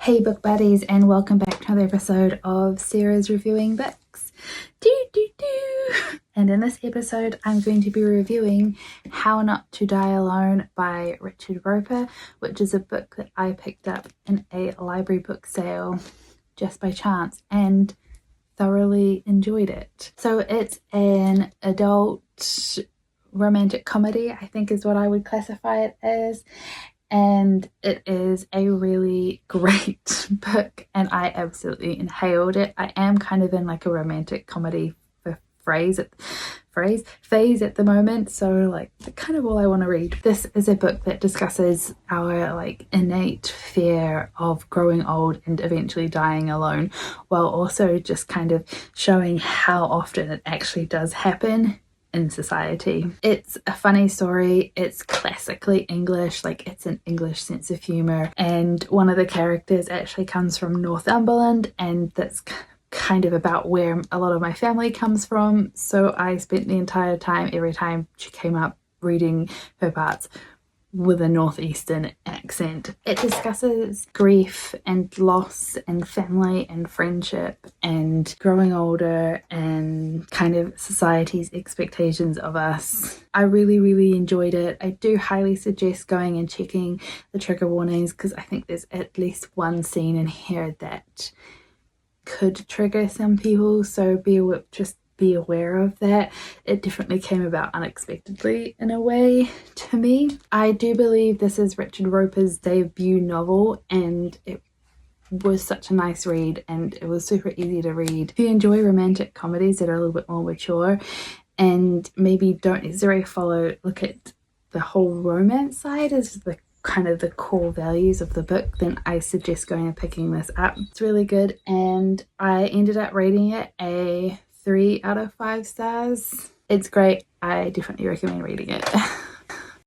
Hey book buddies, and welcome back to another episode of Sarah's Reviewing Books. And in this episode I'm going to be reviewing How Not to Die Alone by Richard Roeper, which is a book that I picked up in a library book sale just by chance and thoroughly enjoyed it. So it's an adult romantic comedy, I think is what I would classify it as. And it is a really great book and I absolutely inhaled it. I am kind of in like a romantic comedy phase at the moment, so like kind of all I want to read. This is a book that discusses our like innate fear of growing old and eventually dying alone, while also just kind of showing how often it actually does happen in society. It's a funny story, it's classically English, like it's an English sense of humour, and one of the characters actually comes from Northumberland, and that's kind of about where a lot of my family comes from, so I spent the entire time, every time she came up, reading her parts with a northeastern accent. It discusses grief and loss and family and friendship and growing older and kind of society's expectations of us. I really enjoyed it. I do highly suggest going and checking the trigger warnings, because I think there's at least one scene in here that could trigger some people, so just be aware of that. It definitely came about unexpectedly in a way to me. I do believe this is Richard Roeper's debut novel, and it was such a nice read and it was super easy to read. If you enjoy romantic comedies that are a little bit more mature and maybe don't necessarily look at the whole romance side as the kind of the core values of the book, then I suggest going and picking this up. It's really good, and I ended up rating it a 3 out of 5 stars. It's great. I definitely recommend reading it.